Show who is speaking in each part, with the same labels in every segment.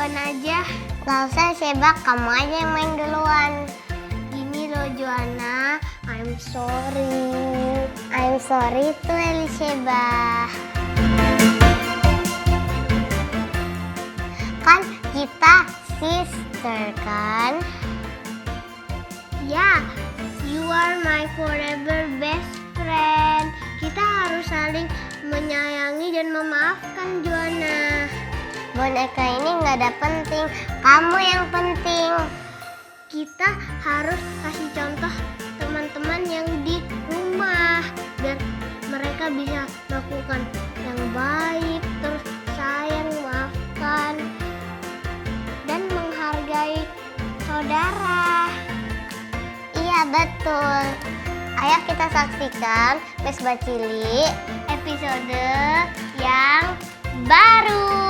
Speaker 1: duluan aja.
Speaker 2: Gak usah Sheba, kamu aja yang main duluan.
Speaker 1: Gini loh Joanna, I'm sorry.
Speaker 2: I'm sorry to Elisheba. Kan kita sister kan?
Speaker 1: Ya, you are my forever best friend. Kita harus saling menyayangi dan memaafkan Joanna.
Speaker 2: Boneka ini gak ada penting, kamu yang penting.
Speaker 1: Kita harus kasih contoh teman-teman yang di rumah biar mereka bisa melakukan yang baik, terus sayang, maafkan, dan menghargai saudara.
Speaker 2: Iya betul. Ayo kita saksikan Mesbah Cilik
Speaker 1: Episode yang baru.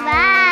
Speaker 1: Bye.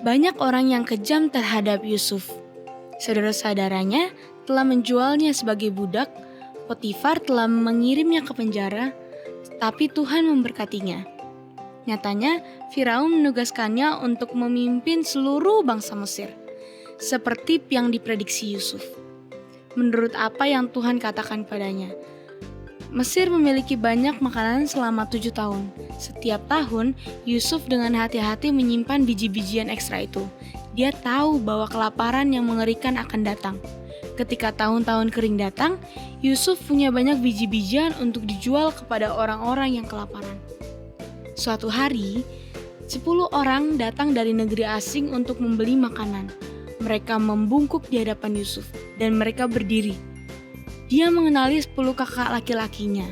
Speaker 3: Banyak orang yang kejam terhadap Yusuf. Saudara-saudaranya telah menjualnya sebagai budak, Potifar telah mengirimnya ke penjara, tapi Tuhan memberkatinya. Nyatanya, Firaun menugaskannya untuk memimpin seluruh bangsa Mesir, seperti yang diprediksi Yusuf. Menurut apa yang Tuhan katakan padanya, Mesir memiliki banyak makanan selama 7 tahun. Setiap tahun, Yusuf dengan hati-hati menyimpan biji-bijian ekstra itu. Dia tahu bahwa kelaparan yang mengerikan akan datang. Ketika tahun-tahun kering datang, Yusuf punya banyak biji-bijian untuk dijual kepada orang-orang yang kelaparan. Suatu hari, 10 orang datang dari negeri asing untuk membeli makanan. Mereka membungkuk di hadapan Yusuf, dan mereka berdiri. Dia mengenali 10 kakak laki-lakinya.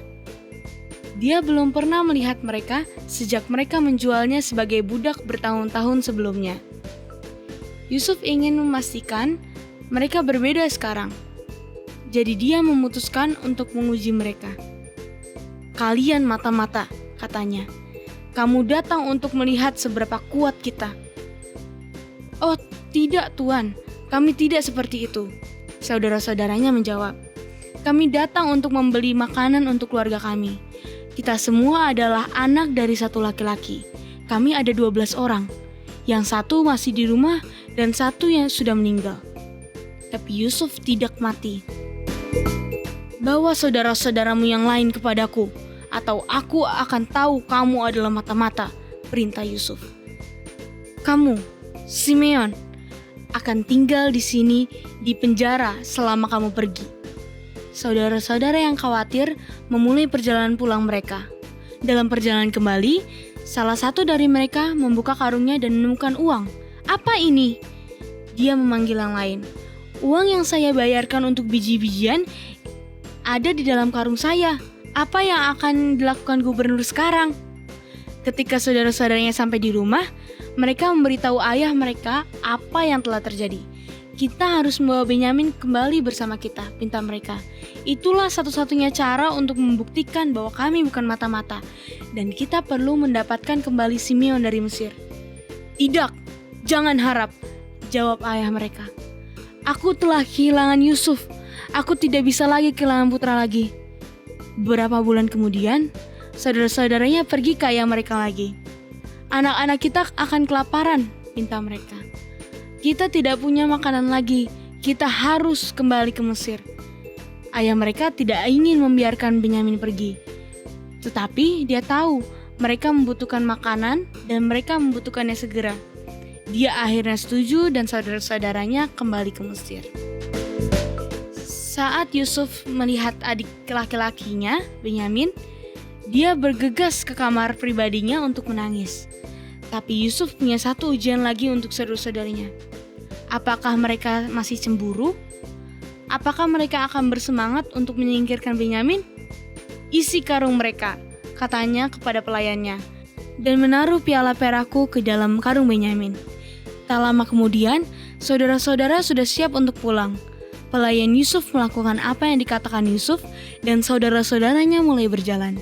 Speaker 3: Dia belum pernah melihat mereka sejak mereka menjualnya sebagai budak bertahun-tahun sebelumnya. Yusuf ingin memastikan mereka berbeda sekarang. Jadi dia memutuskan untuk menguji mereka. "Kalian mata-mata," katanya. "Kamu datang untuk melihat seberapa kuat kita." "Oh, tidak Tuan, kami tidak seperti itu," saudara-saudaranya menjawab. "Kami datang untuk membeli makanan untuk keluarga kami. Kita semua adalah anak dari satu laki-laki. Kami ada 12 orang. Yang satu masih di rumah dan satu yang sudah meninggal." Tapi Yusuf tidak mati. "Bawa saudara-saudaramu yang lain kepadaku, atau aku akan tahu kamu adalah mata-mata," perintah Yusuf. "Kamu, Simeon, akan tinggal di sini di penjara selama kamu pergi." Saudara-saudara yang khawatir memulai perjalanan pulang mereka. Dalam perjalanan kembali, salah satu dari mereka membuka karungnya dan menemukan uang. "Apa ini?" Dia memanggil yang lain. "Uang yang saya bayarkan untuk biji-bijian ada di dalam karung saya. Apa yang akan dilakukan gubernur sekarang?" Ketika saudara-saudaranya sampai di rumah, mereka memberitahu ayah mereka apa yang telah terjadi. "Kita harus membawa Benyamin kembali bersama kita," pinta mereka. "Itulah satu-satunya cara untuk membuktikan bahwa kami bukan mata-mata, dan kita perlu mendapatkan kembali Simeon dari Mesir." "Tidak, jangan harap," jawab ayah mereka. "Aku telah kehilangan Yusuf. Aku tidak bisa lagi kehilangan putra lagi." Beberapa bulan kemudian, saudara-saudaranya pergi ke ayah mereka lagi. "Anak-anak kita akan kelaparan," pinta mereka. "Kita tidak punya makanan lagi. Kita harus kembali ke Mesir." Ayah mereka tidak ingin membiarkan Benyamin pergi. Tetapi dia tahu mereka membutuhkan makanan dan mereka membutuhkannya segera. Dia akhirnya setuju dan saudara-saudaranya kembali ke Mesir. Saat Yusuf melihat adik laki-lakinya, Benyamin, dia bergegas ke kamar pribadinya untuk menangis. Tapi Yusuf punya satu ujian lagi untuk saudara-saudaranya. Apakah mereka masih cemburu? Apakah mereka akan bersemangat untuk menyingkirkan Benyamin? Isi karung mereka, katanya kepada pelayannya, dan menaruh piala perakku ke dalam karung Benyamin. Tak lama kemudian, saudara-saudara sudah siap untuk pulang. Pelayan Yusuf melakukan apa yang dikatakan Yusuf, dan saudara-saudaranya mulai berjalan.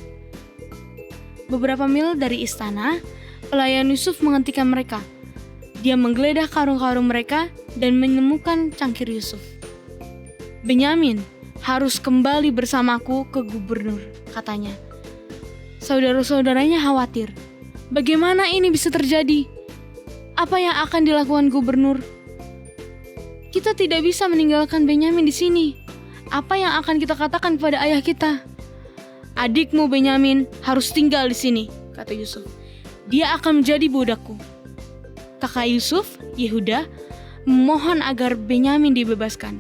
Speaker 3: Beberapa mil dari istana, pelayan Yusuf menghentikan mereka. Dia menggeledah karung-karung mereka dan menemukan cangkir Yusuf. Benyamin harus kembali bersamaku ke gubernur, katanya. Saudara-saudaranya khawatir. Bagaimana ini bisa terjadi? Apa yang akan dilakukan gubernur? Kita tidak bisa meninggalkan Benyamin di sini. Apa yang akan kita katakan kepada ayah kita? Adikmu Benyamin harus tinggal di sini, kata Yusuf. Dia akan menjadi budakku. Kakak Yusuf, Yehuda, memohon agar Benyamin dibebaskan.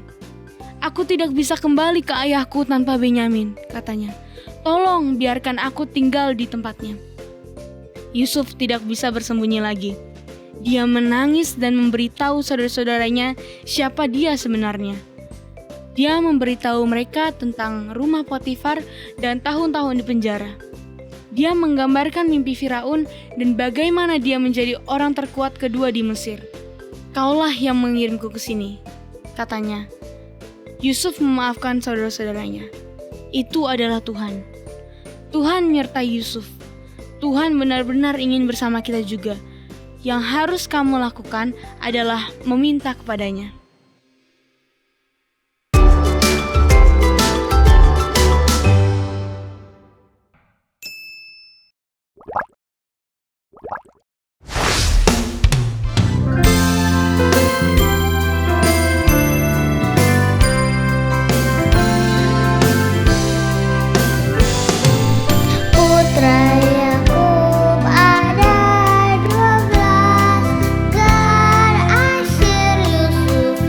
Speaker 3: Aku tidak bisa kembali ke ayahku tanpa Benyamin, katanya. Tolong biarkan aku tinggal di tempatnya. Yusuf tidak bisa bersembunyi lagi. Dia menangis dan memberitahu saudara-saudaranya siapa dia sebenarnya. Dia memberitahu mereka tentang rumah Potifar dan tahun-tahun di penjara. Dia menggambarkan mimpi Firaun dan bagaimana dia menjadi orang terkuat kedua di Mesir. Kaulah yang mengirimku ke sini, katanya. Yusuf memaafkan saudara-saudaranya. Itu adalah Tuhan. Tuhan menyertai Yusuf. Tuhan benar-benar ingin bersama kita juga. Yang harus kamu lakukan adalah meminta kepadanya.
Speaker 2: Putra Yakub ada 12, Gad, Asyir, Yusuf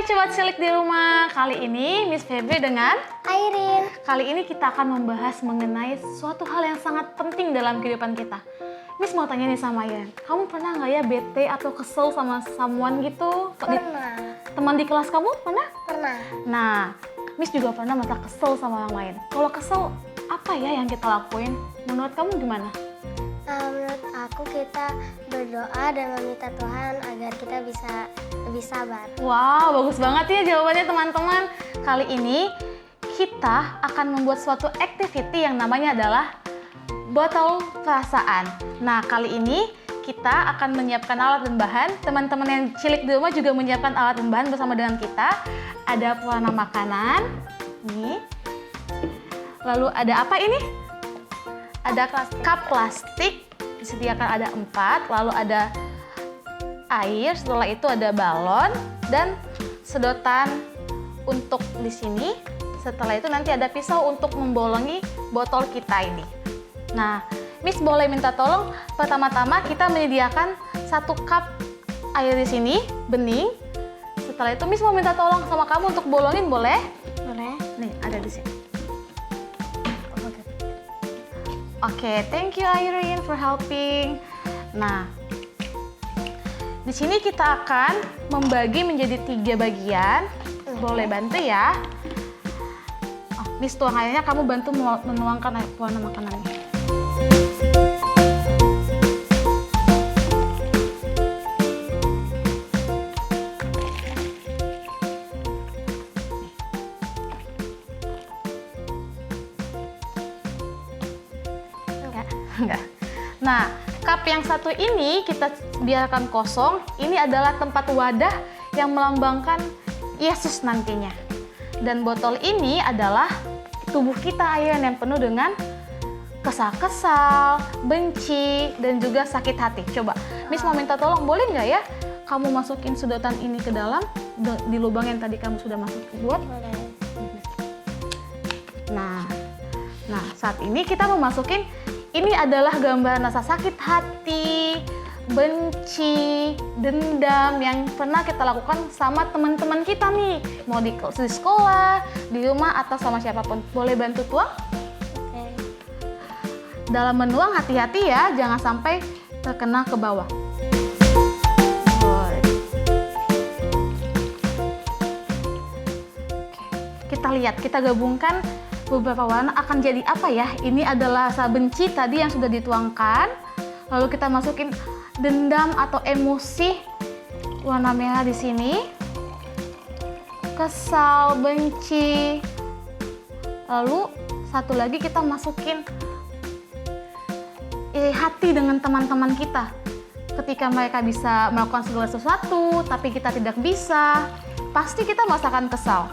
Speaker 4: Hai Sobat Cilik di rumah, kali ini Miss Febri dengan
Speaker 2: Airin.
Speaker 4: Kali ini kita akan membahas mengenai suatu hal yang sangat penting dalam kehidupan kita. Miss mau tanya nih sama Airin, kamu pernah nggak ya bete atau kesel sama someone gitu?
Speaker 2: Pernah.
Speaker 4: Teman di kelas kamu pernah?
Speaker 2: Pernah.
Speaker 4: Nah, Miss juga pernah merasa kesel sama orang lain. Kalau kesel, apa ya yang kita lakuin? Menurut kamu gimana?
Speaker 2: Menurut aku kita berdoa dan meminta Tuhan agar kita bisa lebih sabar.
Speaker 4: Wow, bagus banget ya jawabannya teman-teman. Kali ini kita akan membuat suatu activity yang namanya adalah botol perasaan. Nah, kali ini kita akan menyiapkan alat dan bahan. Teman-teman yang cilik di rumah juga menyiapkan alat dan bahan bersama dengan kita. Ada pewarna makanan, nih. Lalu ada apa ini? Ada cup plastik, disediakan ada 4, lalu ada air, setelah itu ada balon dan sedotan untuk di sini. Setelah itu nanti ada pisau untuk membolongi botol kita ini. Nah, Miss boleh minta tolong pertama-tama kita menyediakan 1 cup air di sini, bening. Setelah itu Miss mau minta tolong sama kamu untuk bolongin, boleh?
Speaker 2: Boleh?
Speaker 4: Nih, ada di sini. Oke, thank you Irene for helping. Nah, di sini kita akan membagi menjadi 3 bagian. Boleh bantu ya? Oh, Miss tuang airnya, kamu bantu menuangkan air pewarna makanannya. Enggak. Nah, cup yang satu ini kita biarkan kosong. Ini adalah tempat wadah yang melambangkan Yesus nantinya. Dan botol ini adalah tubuh kita yang penuh dengan kesal-kesal, benci, dan juga sakit hati. Coba, Miss mau minta tolong, boleh nggak ya kamu masukin sedotan ini ke dalam di lubang yang tadi kamu sudah masukin buat?
Speaker 2: Boleh.
Speaker 4: Nah, saat ini kita mau masukin. Ini adalah gambaran rasa sakit hati, benci, dendam yang pernah kita lakukan sama teman-teman kita nih. Mau di sekolah, di rumah, atau sama siapapun. Boleh bantu tuang?
Speaker 2: Oke.
Speaker 4: Dalam menuang hati-hati ya, jangan sampai terkena ke bawah. Kita lihat, kita gabungkan beberapa warna akan jadi apa ya? Ini adalah rasa benci tadi yang sudah dituangkan. Lalu kita masukin dendam atau emosi warna merah di sini. Kesal, benci. Lalu satu lagi kita masukin hati dengan teman-teman kita. Ketika mereka bisa melakukan segala sesuatu, tapi kita tidak bisa, pasti kita merasakan kesal.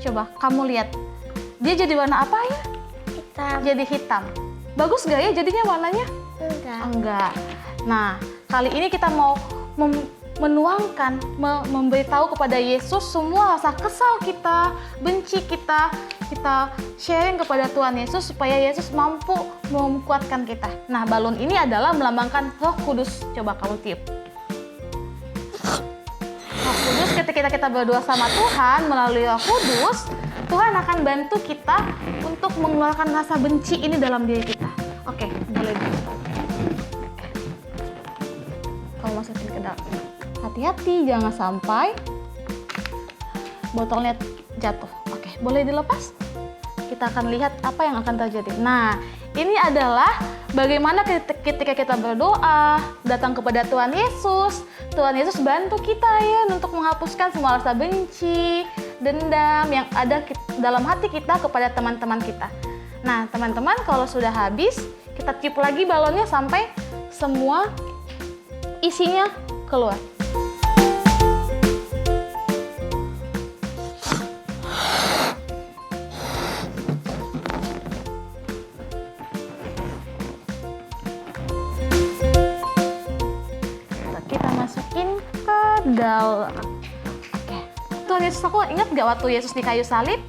Speaker 4: Coba kamu lihat, dia jadi warna apa ya?
Speaker 2: Hitam.
Speaker 4: Jadi hitam. Bagus gak ya jadinya warnanya?
Speaker 2: Enggak.
Speaker 4: Enggak. Nah, kali ini kita mau menuangkan, memberitahu kepada Yesus semua rasa kesal kita, benci kita sharing kepada Tuhan Yesus supaya Yesus mampu menguatkan kita. Nah, balon ini adalah melambangkan Roh Kudus. Coba kamu tiup. Roh Kudus, ketika kita berdoa sama Tuhan melalui Roh Kudus, Tuhan akan bantu kita untuk mengeluarkan rasa benci ini dalam diri kita. Oke, boleh dulu. Kamu masukin ke dalam. Hati-hati, jangan sampai botolnya jatuh. Oke, boleh dilepas? Kita akan lihat apa yang akan terjadi. Nah, ini adalah bagaimana ketika kita berdoa, datang kepada Tuhan Yesus. Tuhan Yesus bantu kita ya untuk menghapuskan semua rasa benci, dendam yang ada dalam hati kita kepada teman-teman kita. Nah, teman-teman, kalau sudah habis, kita tiup lagi balonnya sampai semua isinya keluar. Kita masukin ke dalam. Oke. Tuhan Yesus, aku ingat gak waktu Yesus di kayu salib,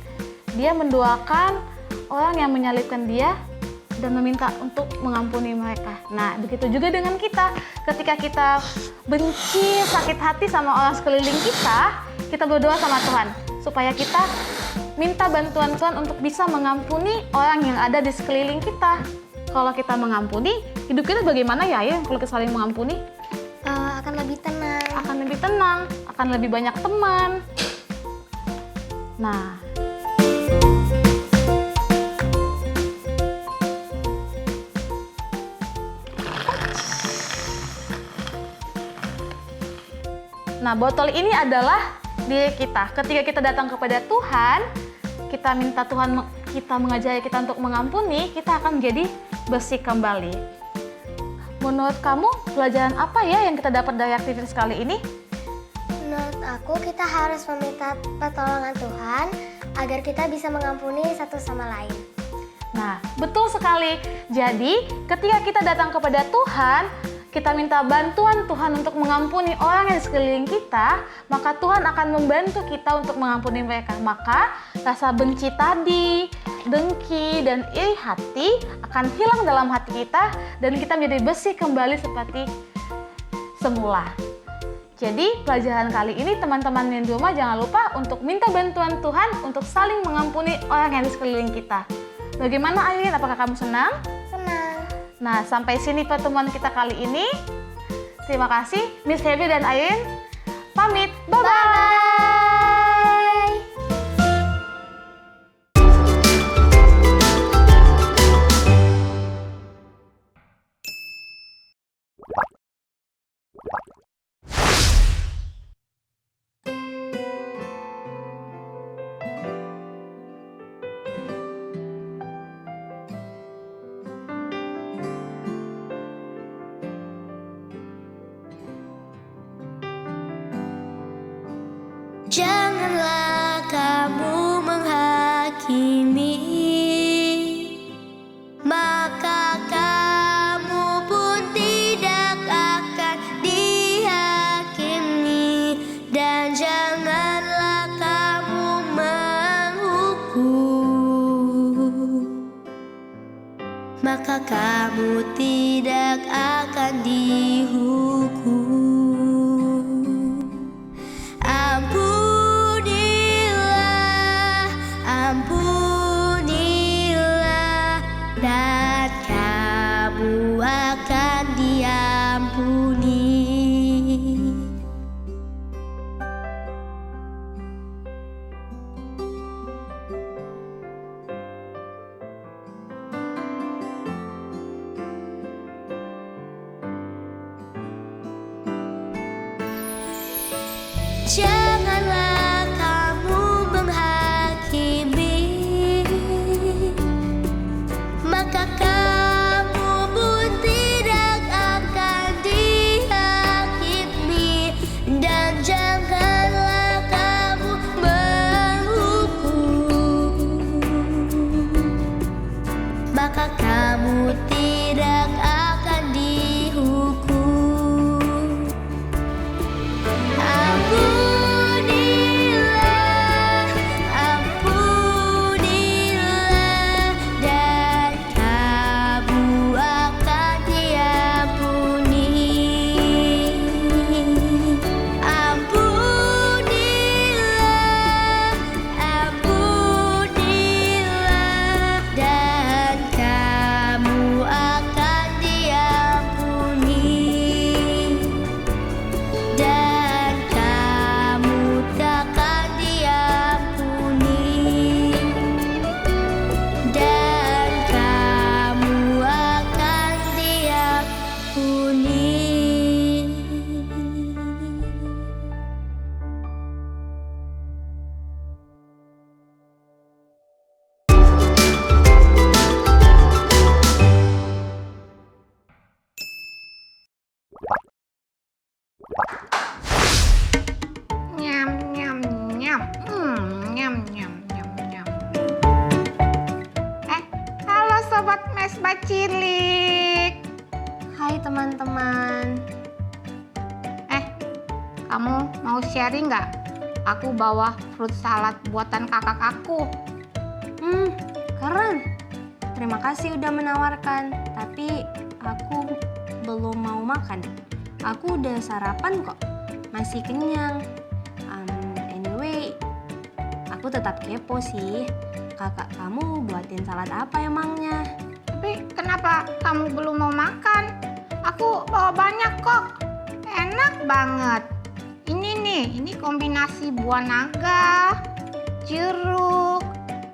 Speaker 4: dia mendoakan orang yang menyalibkan dia dan meminta untuk mengampuni mereka. Nah, begitu juga dengan kita. Ketika kita benci, sakit hati sama orang sekeliling kita berdoa sama Tuhan supaya kita minta bantuan Tuhan untuk bisa mengampuni orang yang ada di sekeliling kita. Kalau kita mengampuni, hidup kita bagaimana ya kalau kita saling mengampuni?
Speaker 2: Akan lebih tenang.
Speaker 4: Akan lebih banyak teman. Nah, botol ini adalah diri kita. Ketika kita datang kepada Tuhan, kita minta Tuhan kita mengajari kita untuk mengampuni, kita akan menjadi bersih kembali. Menurut kamu, pelajaran apa ya yang kita dapat dari aktivitas kali ini?
Speaker 2: Menurut aku, kita harus meminta pertolongan Tuhan agar kita bisa mengampuni satu sama lain.
Speaker 4: Nah, betul sekali. Jadi, ketika kita datang kepada Tuhan, kita minta bantuan Tuhan untuk mengampuni orang yang di sekeliling kita, maka Tuhan akan membantu kita untuk mengampuni mereka. Maka rasa benci tadi, dengki, dan iri hati akan hilang dalam hati kita dan kita menjadi bersih kembali seperti semula. Jadi pelajaran kali ini teman-teman yang di rumah jangan lupa untuk minta bantuan Tuhan untuk saling mengampuni orang yang di sekeliling kita. Bagaimana Airin? Apakah kamu senang?
Speaker 2: Senang.
Speaker 4: Nah, sampai sini pertemuan kita kali ini. Terima kasih, Miss Hebi dan Airin. Pamit, bye-bye!
Speaker 2: Janganlah kamu menghakimi, maka kamu pun tidak akan dihakimi. Dan janganlah kamu menghukum, maka kamu tidak akan dihukum. Ampunilah, dan kamu akan diampuni. Janganlah kamu menghakimi, maka kamu pun tidak akan dihakimi. Dan janganlah kamu menghukum, maka kamu tidak akan dihukum.
Speaker 5: Halo Sobat Mesbah Cilik.
Speaker 2: Hai teman-teman.
Speaker 5: Kamu mau sharing nggak? Aku bawa fruit salad buatan kakak aku.
Speaker 2: Keren. terima kasih udah menawarkan, tapi aku belum mau makan. Aku udah sarapan kok, masih kenyang. Anyway, aku tetap kepo sih. Kakak kamu buatin salad apa emangnya?
Speaker 5: Tapi kenapa kamu belum mau makan? Aku bawa banyak kok. Enak banget. Ini kombinasi buah naga, jeruk,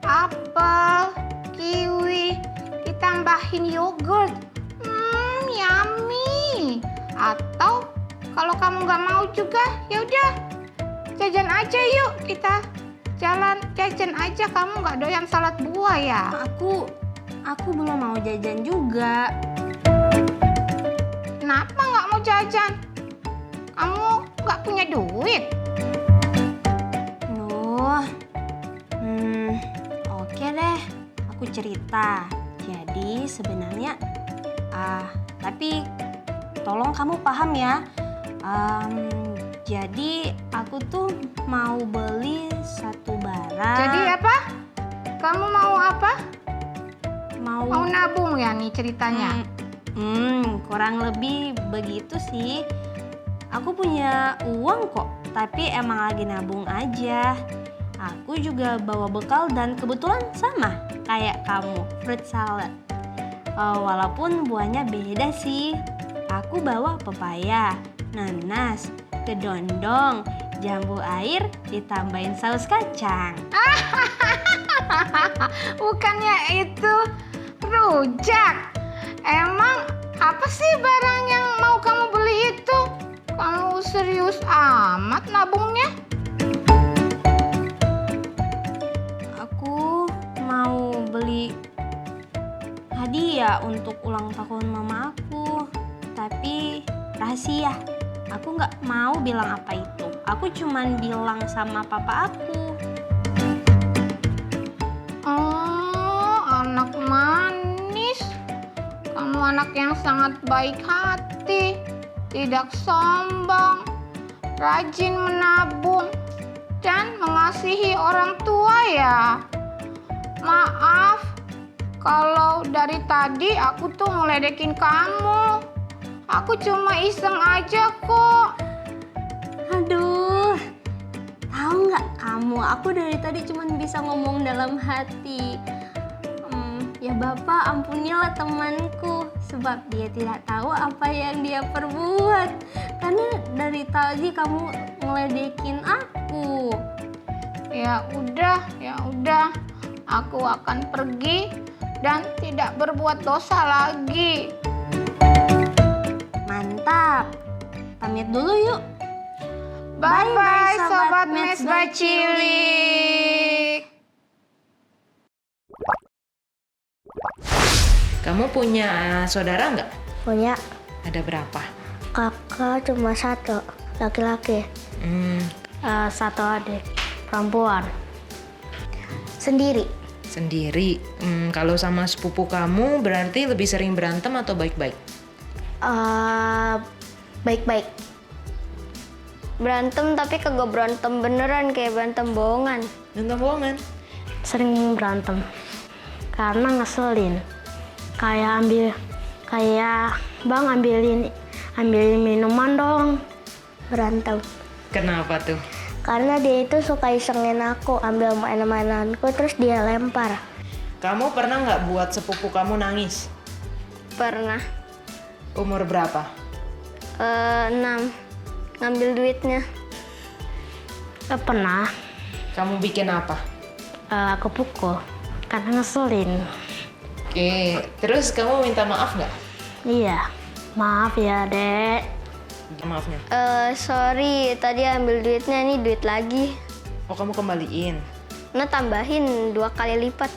Speaker 5: apel, kiwi, ditambahin yogurt. Yummy. Atau kalau kamu nggak mau juga, ya udah jajan aja yuk, kita jalan jajan aja. Kamu nggak doyan salad buah ya?
Speaker 2: Aku belum mau jajan juga.
Speaker 5: Kenapa nggak mau jajan? Kamu nggak punya duit?
Speaker 2: Oke deh, aku cerita. Jadi sebenarnya, tapi tolong kamu paham ya. Jadi aku tuh mau beli satu barang.
Speaker 5: Jadi apa? Kamu mau apa?
Speaker 2: Mau
Speaker 5: Mau nabung ya nih ceritanya?
Speaker 2: kurang lebih begitu sih. Aku punya uang kok, tapi emang lagi nabung aja. Aku juga bawa bekal dan kebetulan sama kayak kamu, fruit salad. Walaupun buahnya beda sih. Aku bawa pepaya, nanas, kedondong, jambu air, ditambahin saus kacang.
Speaker 5: Bukannya itu rujak? Emang apa sih barang yang mau kamu beli itu? Kamu serius amat nabungnya?
Speaker 2: Aku mau beli hadiah untuk ulang tahun mama aku. Tapi rahasia, aku nggak mau bilang apa itu. Aku cuman bilang sama papa aku.
Speaker 5: Oh, anak manis. Kamu anak yang sangat baik hati, tidak sombong, rajin menabung, dan mengasihi orang tua ya. Maaf, kalau dari tadi aku tuh ngeledekin kamu. Aku cuma iseng aja kok.
Speaker 2: Aduh, tahu nggak kamu? Aku dari tadi cuma bisa ngomong dalam hati. Ya Bapak, ampunilah temanku, sebab dia tidak tahu apa yang dia perbuat. Karena dari tadi kamu ngeledekin aku.
Speaker 5: Ya udah, aku akan pergi dan tidak berbuat dosa lagi.
Speaker 2: Mantap. Pamit dulu yuk.
Speaker 5: Bye-bye Sobat Mesbah Cilik.
Speaker 6: Kamu punya saudara nggak?
Speaker 2: Punya
Speaker 6: Ada berapa?
Speaker 2: kakak cuma satu, laki-laki. Satu adik, perempuan. Sendiri.
Speaker 6: Sendiri. Kalau sama sepupu kamu berarti lebih sering berantem atau baik-baik?
Speaker 2: Baik-baik. Berantem tapi kagak berantem beneran, kayak berantem bohongan.
Speaker 6: Berantem bohongan?
Speaker 2: Sering berantem karena ngeselin. Kayak bang ambilin minuman dong. Berantem.
Speaker 6: Kenapa tuh?
Speaker 2: Karena dia itu suka isengin aku, ambil mainan-mainanku terus dia lempar.
Speaker 6: Kamu pernah nggak buat sepupu kamu nangis?
Speaker 2: Pernah.
Speaker 6: Umur berapa?
Speaker 2: 6. Ngambil duitnya. Pernah.
Speaker 6: Kamu bikin apa?
Speaker 2: Aku pukul karena ngeselin.
Speaker 6: Oke, terus kamu minta maaf nggak?
Speaker 2: Iya. Maaf ya, Dek.
Speaker 6: Maafnya.
Speaker 2: Sorry, tadi ambil duitnya, ini duit lagi.
Speaker 6: Oh, kamu kembaliin?
Speaker 2: Nah, tambahin 2 kali lipat.